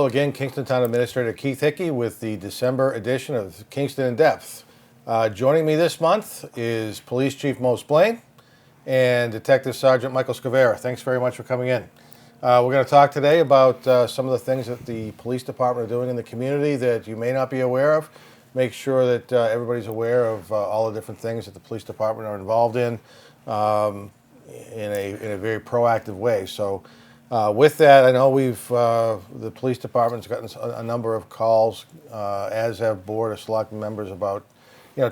again, Kingston Town Administrator Keith Hickey with the December edition of Kingston in Depth. Joining me this month is Police Chief Mo Splaine and Detective Sergeant Michael Skowyra. Thanks very much for coming in. We're going to talk today about some of the things that the police department are doing in the community that you may not be aware of. Make sure that everybody's aware of all the different things that the police department are involved in a very proactive way. So with that, I know the police department's gotten a number of calls, as have Board of Selectmen members, about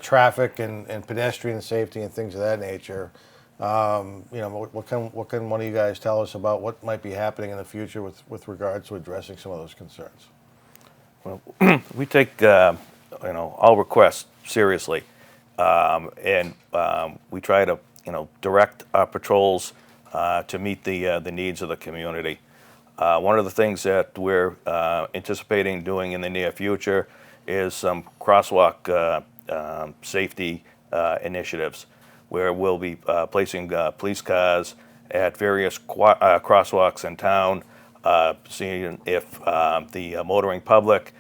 traffic and pedestrian safety and things of that nature. What can one of you guys tell us about what might be happening in the future with regards to addressing some of those concerns? Well, we take all requests seriously, and we try to direct our patrols to meet the needs of the community. One of the things that we're anticipating doing in the near future is some crosswalk safety initiatives, where we'll be placing police cars at various crosswalks in town, seeing if the motoring public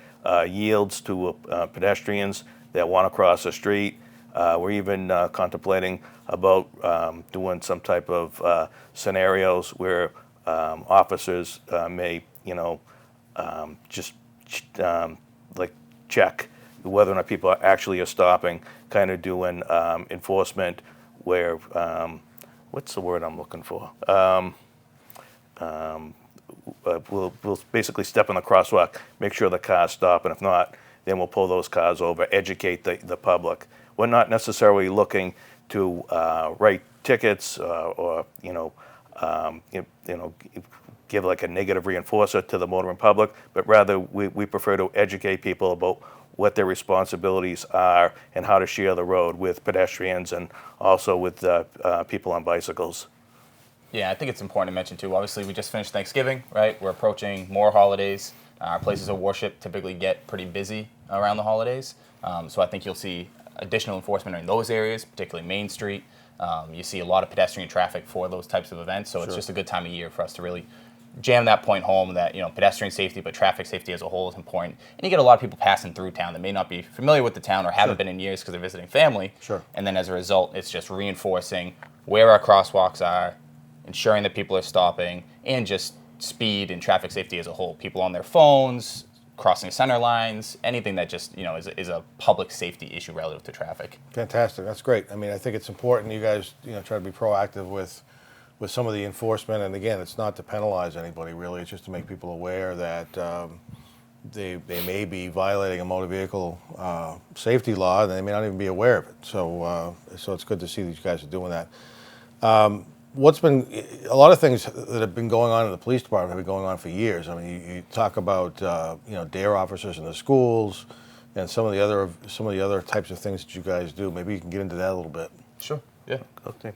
yields to pedestrians that want to cross the street. We're even contemplating about doing some type of scenarios where officers may, just check whether or not people are actually stopping, kind of doing enforcement where, what's the word I'm looking for? We'll basically step in the crosswalk, make sure the cars stop, and if not, then we'll pull those cars over, educate the public. We're not necessarily looking to write tickets or give like a negative reinforcer to the motoring public, but rather we prefer to educate people about what their responsibilities are and how to share the road with pedestrians and also with people on bicycles. Yeah, I think it's important to mention too, obviously we just finished Thanksgiving, right? We're approaching more holidays. Our places of worship typically get pretty busy around the holidays. So I think you'll see additional enforcement in those areas, particularly Main Street. You see a lot of pedestrian traffic for those types of events, so it's just a good time of year for us to really jam that point home that pedestrian safety, but traffic safety as a whole is important. And you get a lot of people passing through town that may not be familiar with the town or haven't been in years because they're visiting family. Sure. And then as a result, it's just reinforcing where our crosswalks are, ensuring that people are stopping, and just speed and traffic safety as a whole. People on their phones, crossing center lines, anything that just is a public safety issue relative to traffic. Fantastic. That's great. I mean, I think it's important you guys try to be proactive with some of the enforcement. And again, it's not to penalize anybody really. It's just to make people aware that they may be violating a motor vehicle safety law, and they may not even be aware of it. So it's good to see that you guys are doing that. What's been a lot of things that have been going on in the police department have been going on for years. I mean, you talk about DARE officers in the schools and some of the other types of things that you guys do. Maybe you can get into that a little bit. Sure. Yeah. Okay.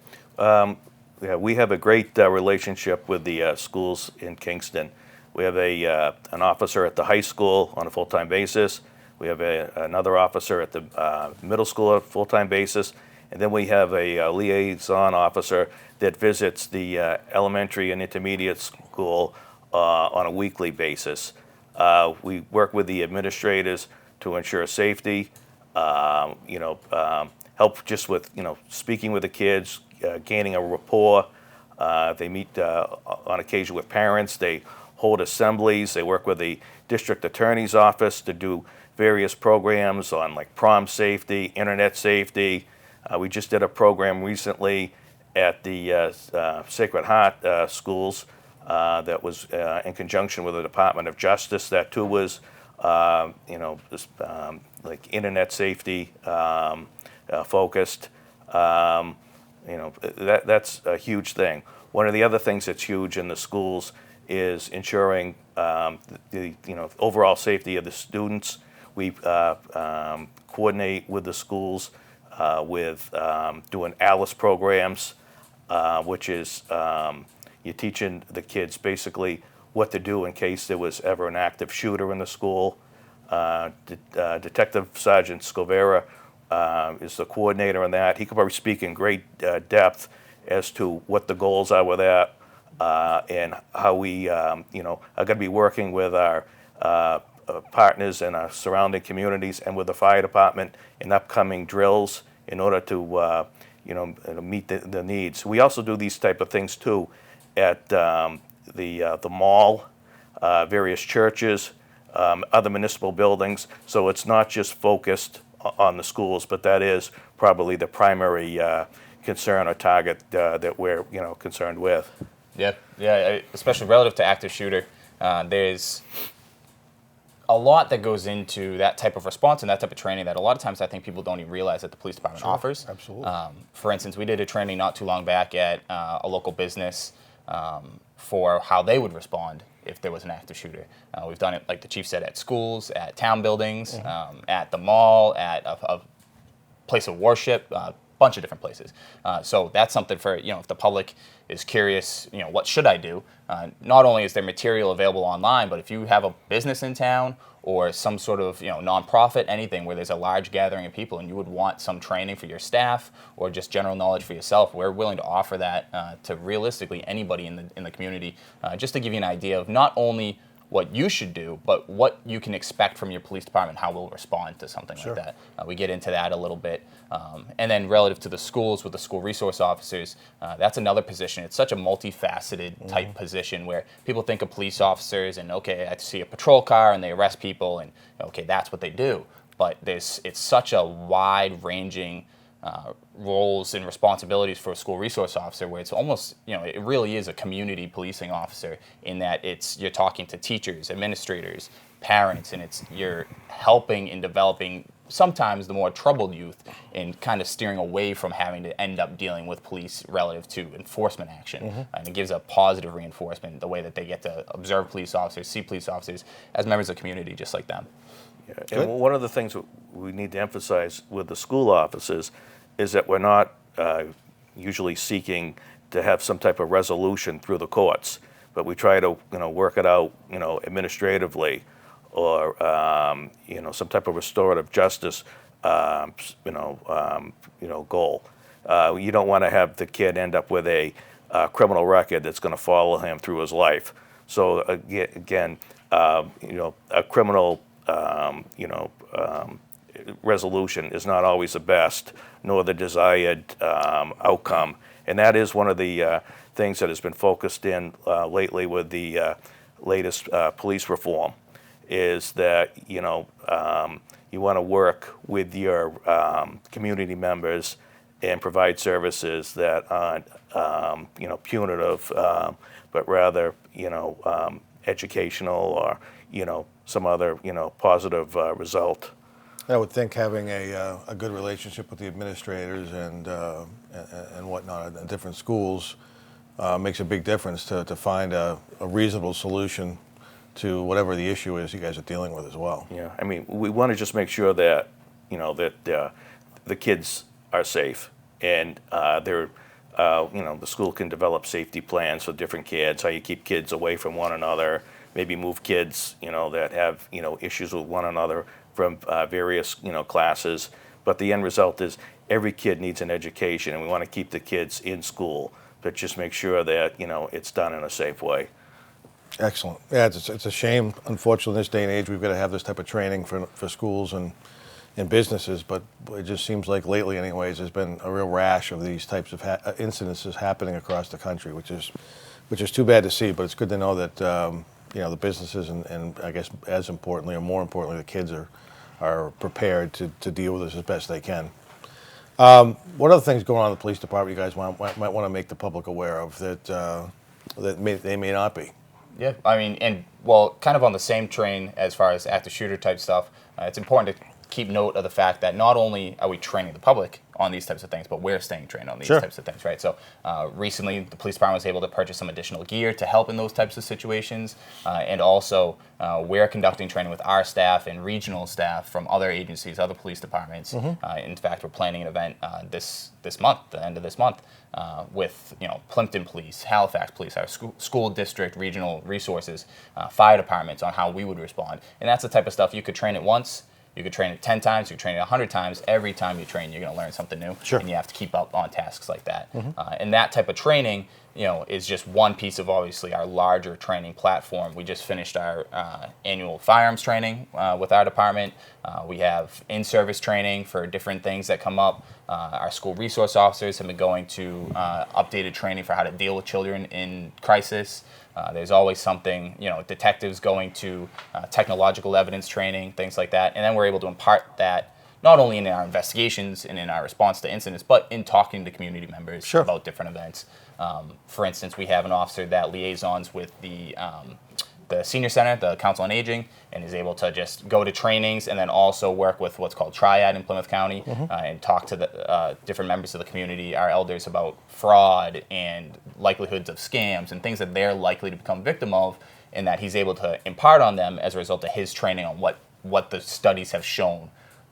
We have a great relationship with the schools in Kingston. We have an officer at the high school on a full-time basis. We have another officer at the middle school on a full-time basis. And then we have a liaison officer that visits the elementary and intermediate school on a weekly basis. We work with the administrators to ensure safety, help just with speaking with the kids, gaining a rapport. They meet on occasion with parents. They hold assemblies. They work with the district attorney's office to do various programs on like prom safety, internet safety. We just did a program recently at the Sacred Heart schools that was in conjunction with the Department of Justice. That too was, like internet safety focused. That's a huge thing. One of the other things that's huge in the schools is ensuring the overall safety of the students. We coordinate with the schools with doing ALICE programs, which is you're teaching the kids basically what to do in case there was ever an active shooter in the school. Detective Sergeant Skowyra is the coordinator on that. He could probably speak in great depth as to what the goals are with that and how we are going to be working with our partners in our surrounding communities and with the fire department in upcoming drills in order to meet the needs. We also do these type of things too at the mall, various churches, other municipal buildings. So it's not just focused on the schools, but that is probably the primary concern or target that we're concerned with. Yeah, especially relative to active shooter, there's a lot that goes into that type of response and that type of training that a lot of times I think people don't even realize that the police department offers. Absolutely. For instance, we did a training not too long back at a local business for how they would respond if there was an active shooter. We've done it, like the chief said, at schools, at town buildings, at the mall, at a place of worship, a bunch of different places. So that's something for, if the public is curious, what should I do? Not only is there material available online, but if you have a business in town or some sort of nonprofit, anything where there's a large gathering of people and you would want some training for your staff or just general knowledge for yourself, we're willing to offer that to realistically anybody in the community, just to give you an idea of not only what you should do, but what you can expect from your police department, how we'll respond to something like that. We get into that a little bit. And then relative to the schools with the school resource officers, that's another position. It's such a multifaceted type position where people think of police officers and, okay, I see a patrol car and they arrest people and, okay, that's what they do. But it's such a wide-ranging roles and responsibilities for a school resource officer where it's almost, it really is a community policing officer in that you're talking to teachers, administrators, parents, and you're helping in developing sometimes the more troubled youth and kind of steering away from having to end up dealing with police relative to enforcement action. And it gives a positive reinforcement, the way that they get to observe police officers, see police officers as members of the community just like them. Yeah. And one of the things we need to emphasize with the school officers is that we're not usually seeking to have some type of resolution through the courts, but we try to work it out administratively or some type of restorative justice goal. You don't want to have the kid end up with a criminal record that's going to follow him through his life. So again, a criminal resolution is not always the best, nor the desired outcome. And that is one of the things that has been focused in lately with the latest police reform, is that you want to work with your community members and provide services that aren't punitive, but rather educational or some other positive result. I would think having a good relationship with the administrators and whatnot at different schools makes a big difference to find a reasonable solution to whatever the issue is you guys are dealing with as well. Yeah, I mean, we want to just make sure that the kids are safe and the school can develop safety plans for different kids, how you keep kids away from one another, maybe move kids that have issues with one another from various classes. But the end result is every kid needs an education, and we want to keep the kids in school, but just make sure that it's done in a safe way. Excellent. Yeah, it's a shame, unfortunately, in this day and age, we've got to have this type of training for schools and businesses, but it just seems like lately, anyways, there's been a real rash of these types of incidences happening across the country, which is too bad to see. But it's good to know that the businesses and I guess as importantly or more importantly, the kids are prepared to deal with this as best they can. What other things going on in the police department you guys might want to make the public aware of that they may not be? Yeah, I mean, kind of on the same train as far as active shooter type stuff, it's important to keep note of the fact that not only are we training the public on these types of things, but we're staying trained on these types of things, right? So recently, the police department was able to purchase some additional gear to help in those types of situations, and also we're conducting training with our staff and regional staff from other agencies, other police departments. In fact, we're planning an event this month, the end of this month, with Plimpton Police, Halifax Police, our school district regional resources, fire departments on how we would respond. And that's the type of stuff you could train it once. You could train it 10 times, you could train it 100 times. Every time you train, you're going to learn something new, Sure. and you have to keep up on tasks like that. And that type of training, is just one piece of obviously our larger training platform. We just finished our annual firearms training with our department. We have in-service training for different things that come up. Our school resource officers have been going to updated training for how to deal with children in crisis. There's always something, detectives going to technological evidence training, things like that. And then we're able to impart that not only in our investigations and in our response to incidents, but in talking to community members Sure. about different events. For instance, we have an officer that liaisons with the senior center, the Council on Aging, and is able to just go to trainings and then also work with what's called Triad in Plymouth County and talk to the different members of the community, our elders, about fraud and likelihoods of scams and things that they're likely to become victim of, and that he's able to impart on them as a result of his training on what the studies have shown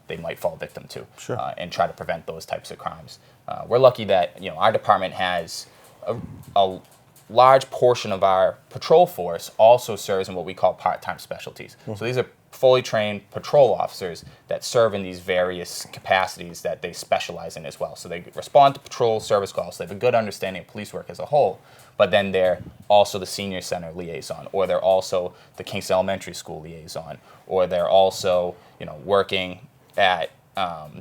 they might fall victim to, Sure. And try to prevent those types of crimes. We're lucky that our department has a large portion of our patrol force also serves in what we call part-time specialties. So these are fully trained patrol officers that serve in these various capacities that they specialize in as well. So they respond to patrol service calls. They have a good understanding of police work as a whole, but then they're also the senior center liaison, or they're also the Kingston Elementary School liaison, or they're also working at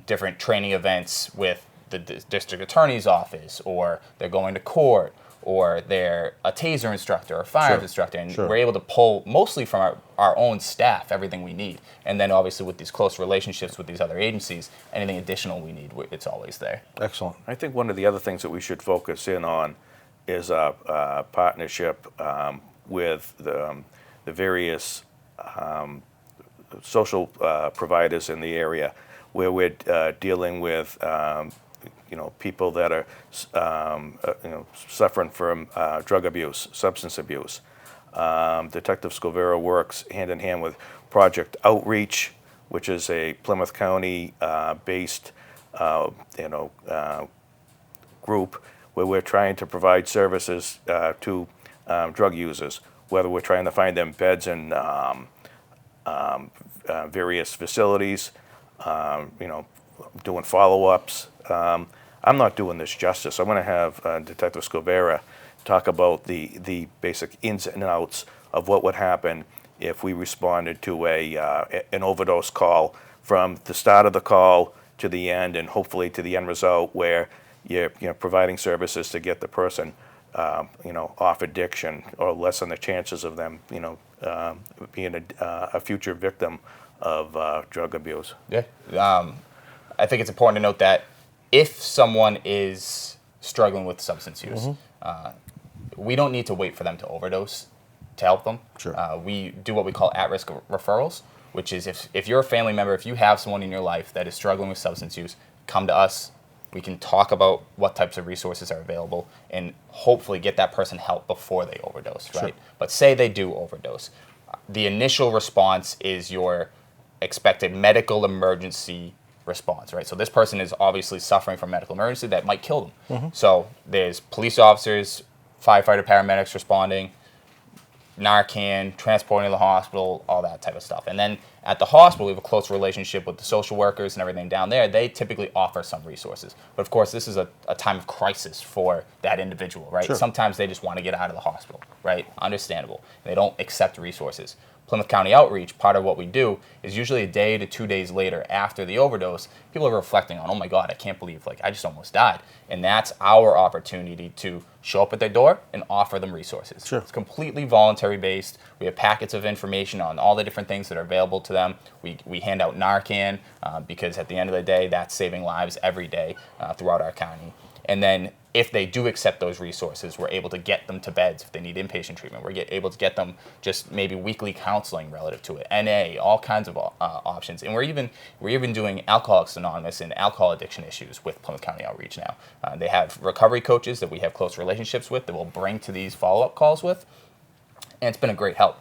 different training events with the district attorney's office, or they're going to court, or they're a taser instructor or firearms instructor, and we're able to pull mostly from our own staff everything we need. And then obviously with these close relationships with these other agencies, anything additional we need, it's always there. Excellent. I think one of the other things that we should focus in on is a partnership with the various social providers in the area, where we're dealing with people that are suffering from drug abuse, substance abuse. Detective Skowyra works hand in hand with Project Outreach, which is a Plymouth County based group where we're trying to provide services to drug users, whether we're trying to find them beds in various facilities, doing follow-ups. I'm not doing this justice. I'm going to have Detective Skowyra talk about the basic ins and outs of what would happen if we responded to an overdose call from the start of the call to the end, and hopefully to the end result where you're providing services to get the person off addiction, or lessen the chances of them being a future victim of drug abuse. Yeah. I think it's important to note that if someone is struggling with substance use, we don't need to wait for them to overdose to help them. Sure. We do what we call at-risk referrals, which is if you're a family member, if you have someone in your life that is struggling with substance use, come to us. We can talk about what types of resources are available and hopefully get that person help before they overdose, right? Sure. But say they do overdose. The initial response is your expected medical emergency response, right? So this person is obviously suffering from medical emergency that might kill them. So there's police officers, firefighter, paramedics responding, Narcan, transporting to the hospital, all that type of stuff. And then at the hospital, we have a close relationship with the social workers and everything down there. They typically offer some resources. But of course, this is a time of crisis for that individual, right? Sure. Sometimes they just want to get out of the hospital, right? Understandable. They don't accept resources. Plymouth County Outreach, part of what we do is usually a day to 2 days later after the overdose, people are reflecting on, oh my God, I can't believe, I just almost died. And that's our opportunity to show up at their door and offer them resources. Sure. It's completely voluntary based. We have packets of information on all the different things that are available to them. We hand out Narcan because at the end of the day, that's saving lives every day throughout our county. And then if they do accept those resources, we're able to get them to beds if they need inpatient treatment. We're able to get them just maybe weekly counseling relative to it, NA, all kinds of options. And we're even doing Alcoholics Anonymous and alcohol addiction issues with Plymouth County Outreach now. They have recovery coaches that we have close relationships with that we'll bring to these follow-up calls with, and it's been a great help.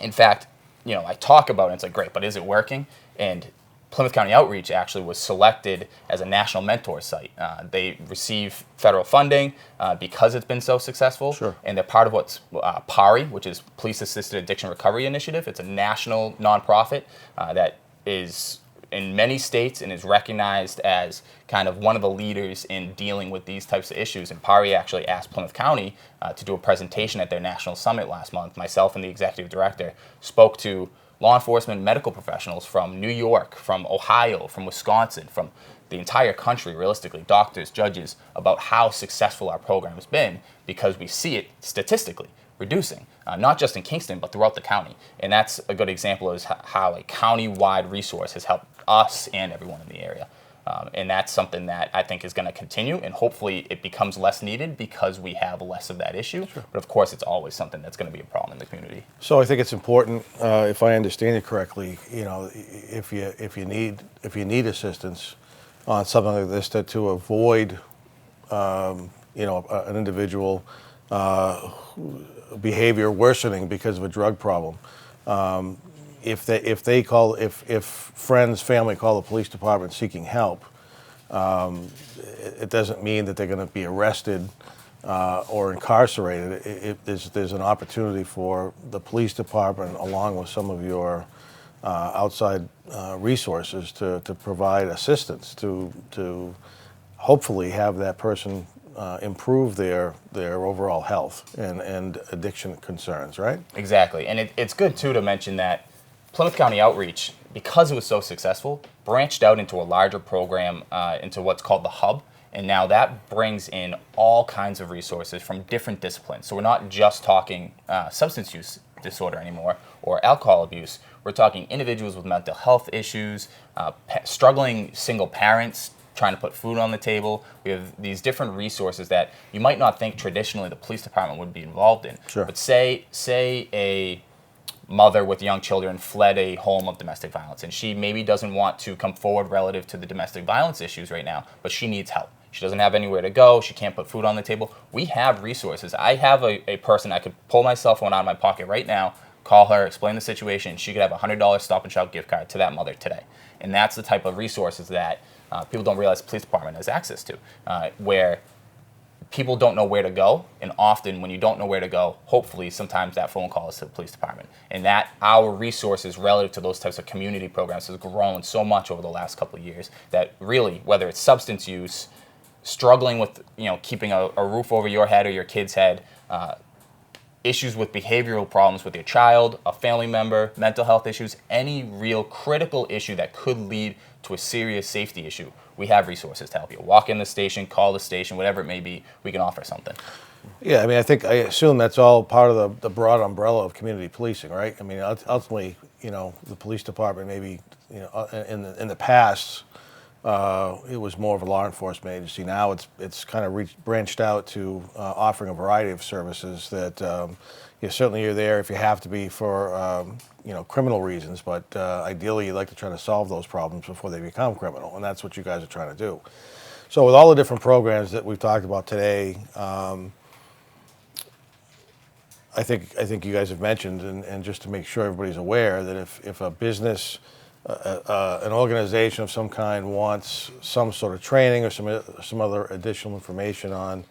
In fact, I talk about it, it's great, but is it working? And Plymouth County Outreach actually was selected as a national mentor site. They receive federal funding because it's been so successful. Sure. And they're part of what's PARI, which is Police Assisted Addiction Recovery Initiative. It's a national nonprofit that is in many states and is recognized as kind of one of the leaders in dealing with these types of issues. And PARI actually asked Plymouth County to do a presentation at their national summit last month. Myself and the executive director spoke to law enforcement and medical professionals from New York, from Ohio, from Wisconsin, from the entire country, realistically, doctors, judges, about how successful our program has been, because we see it statistically reducing, not just in Kingston, but throughout the county. And that's a good example of how a county-wide resource has helped us and everyone in the area. And that's something that I think is going to continue, and hopefully it becomes less needed because we have less of that issue. Sure. But of course, it's always something that's going to be a problem in the community. So I think it's important, if I understand it correctly, if you need assistance on something like this, to avoid, an individual behavior worsening because of a drug problem. If friends, family call the police department seeking help, it doesn't mean that they're going to be arrested or incarcerated. There's an opportunity for the police department, along with some of your outside resources, to provide assistance to hopefully have that person improve their overall health and addiction concerns, right? Exactly. And it's good, too, to mention that Plymouth County Outreach, because it was so successful, branched out into a larger program, into what's called the Hub. And now that brings in all kinds of resources from different disciplines. So we're not just talking substance use disorder anymore or alcohol abuse. We're talking individuals with mental health issues, struggling single parents, trying to put food on the table. We have these different resources that you might not think traditionally the police department would be involved in. Sure. But say a mother with young children fled a home of domestic violence, and she maybe doesn't want to come forward relative to the domestic violence issues right now, but she needs help. She doesn't have anywhere to go. She can't put food on the table. We have resources. I have a person I could pull my cell phone out of my pocket right now, call her, explain the situation. She could have a $100 Stop and Shop gift card to that mother today. And that's the type of resources that people don't realize the police department has access to, where people don't know where to go. And often when you don't know where to go, hopefully sometimes that phone call is to the police department. And that our resources relative to those types of community programs has grown so much over the last couple of years that really, whether it's substance use, struggling with keeping a roof over your head or your kid's head, issues with behavioral problems with your child, a family member, mental health issues, any real critical issue that could lead to a serious safety issue, we have resources to help you. Walk in the station, call the station, whatever it may be, we can offer something. Yeah, I assume that's all part of the broad umbrella of community policing, right? I mean, ultimately, the police department maybe, in the past, it was more of a law enforcement agency. Now it's kind of branched out to offering a variety of services that certainly you're there if you have to be for criminal reasons, but ideally you'd like to try to solve those problems before they become criminal, and that's what you guys are trying to do. So with all the different programs that we've talked about today, I think you guys have mentioned, and just to make sure everybody's aware, that if a business, an organization of some kind wants some sort of training or some other additional information on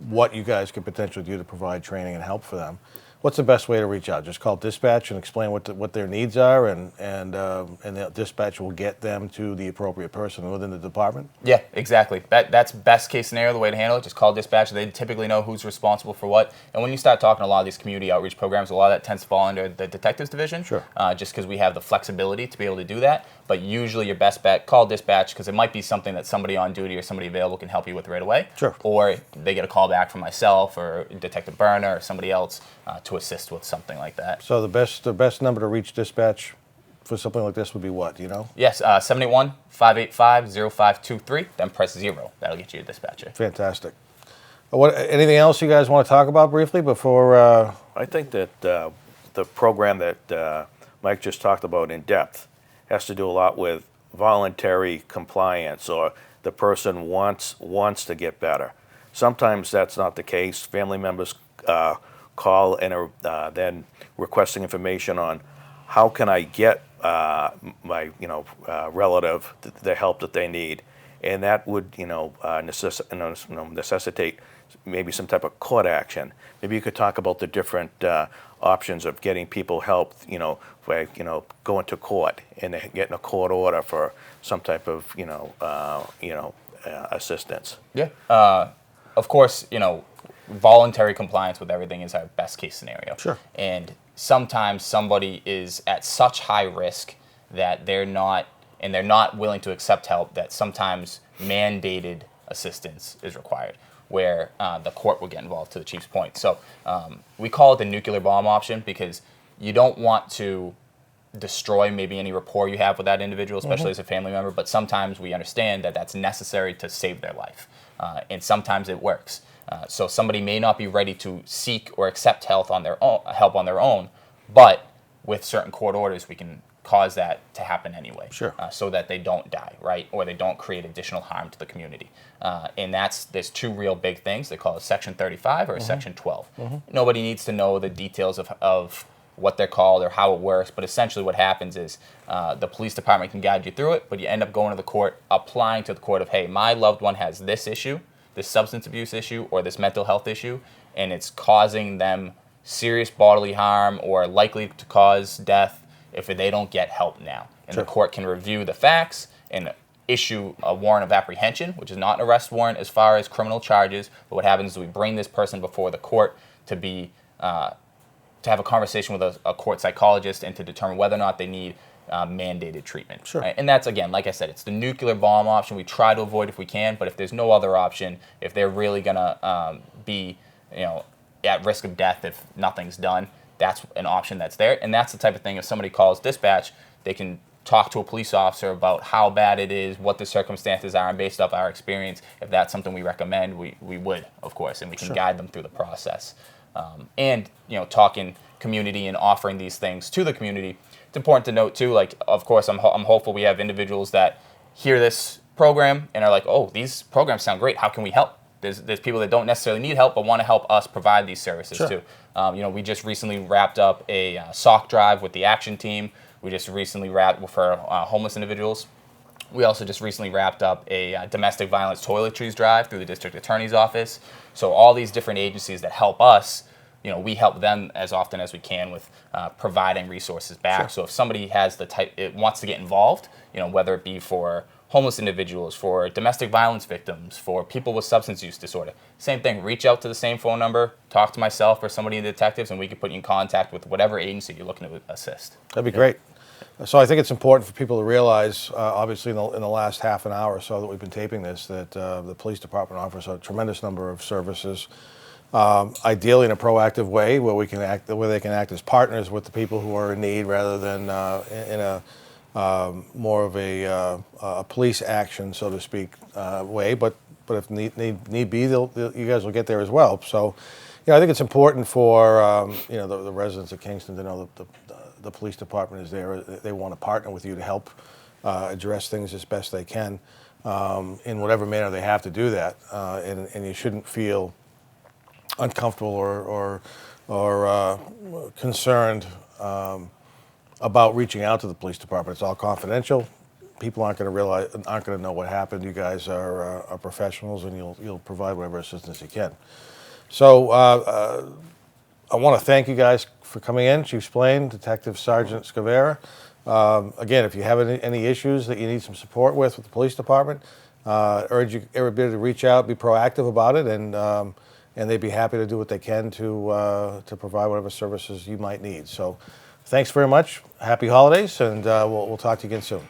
what you guys could potentially do to provide training and help for them, what's the best way to reach out? Just call dispatch and explain what their needs are, and the dispatch will get them to the appropriate person within the department? Yeah, exactly. That's best case scenario, the way to handle it. Just call dispatch. They typically know who's responsible for what. And when you start talking a lot of these community outreach programs, a lot of that tends to fall under the detectives division. Sure. Just because we have the flexibility to be able to do that. But usually your best bet, call dispatch, because it might be something that somebody on duty or somebody available can help you with right away. Sure. Or they get a call back from myself or Detective Berner or somebody else to assist with something like that. So the best number to reach dispatch for something like this would be what, do you know? Yes, 781-585-0523, then press 0. That'll get you a dispatcher. Fantastic. Anything else you guys want to talk about briefly before? I think that the program that Mike just talked about in depth has to do a lot with voluntary compliance, or the person wants to get better. Sometimes that's not the case. Family members call and are then requesting information on how can I get my relative the help that they need, and that would necessitate maybe some type of court action. Maybe you could talk about the different options of getting people help, going to court and getting a court order for some type of, assistance. Yeah. Of course, voluntary compliance with everything is our best case scenario. Sure. And sometimes somebody is at such high risk that they're not willing to accept help, that sometimes mandated assistance is required, where the court will get involved, to the chief's point. So we call it the nuclear bomb option, because you don't want to destroy maybe any rapport you have with that individual, especially as a family member, but sometimes we understand that that's necessary to save their life. And sometimes it works. So somebody may not be ready to seek or accept help on their own, but with certain court orders, we can cause that to happen anyway. Sure. So that they don't die, right? Or they don't create additional harm to the community. And there's two real big things. They call it Section 35 or a Section 12. Nobody needs to know the details of what they're called or how it works, but essentially what happens is the police department can guide you through it, but you end up going to the court, applying to the court of, hey, my loved one has this issue, this substance abuse issue, or this mental health issue, and it's causing them serious bodily harm or likely to cause death if they don't get help now. And the court can review the facts and issue a warrant of apprehension, which is not an arrest warrant as far as criminal charges, but what happens is we bring this person before the court to have a conversation with a court psychologist and to determine whether or not they need mandated treatment. Sure. Right? And that's, again, like I said, it's the nuclear bomb option. We try to avoid if we can, but if there's no other option, if they're really going to be at risk of death if nothing's done, that's an option that's there. And that's the type of thing, if somebody calls dispatch, they can talk to a police officer about how bad it is, what the circumstances are, and based off our experience, if that's something we recommend, we would, of course, and we can guide them through the process. And talking community and offering these things to the community. It's important to note too, like, of course, I'm hopeful we have individuals that hear this program and are like, oh, these programs sound great, how can we help? There's people that don't necessarily need help but want to help us provide these services too. We just recently wrapped up a sock drive with the action team. We just recently wrapped for homeless individuals. We also just recently wrapped up a domestic violence toiletries drive through the district attorney's office. So all these different agencies that help us, we help them as often as we can with providing resources back. So if somebody has wants to get involved, whether it be for homeless individuals, for domestic violence victims, for people with substance use disorder, same thing, reach out to the same phone number, talk to myself or somebody in the detectives, and we can put you in contact with whatever agency you're looking to assist. That'd be great. So I think it's important for people to realize, obviously in the last half an hour or so that we've been taping this, that the police department offers a tremendous number of services, ideally in a proactive way, where they can act as partners with the people who are in need, rather than in a more of a police action, so to speak, way. But if need be, you guys will get there as well. So, I think it's important for the residents of Kingston to know that the police department is there. They want to partner with you to help address things as best they can in whatever manner they have to do that. And you shouldn't feel uncomfortable or concerned about reaching out to the police department. It's all confidential. People aren't going to know what happened. You guys are professionals, and you'll provide whatever assistance you can. So I want to thank you guys for coming in, Chief Splaine, Detective Sergeant Skowyra. Again, if you have any issues that you need some support with the police department, urge everybody to reach out, be proactive about it, and they'd be happy to do what they can to provide whatever services you might need. So thanks very much. Happy holidays, and we'll talk to you again soon.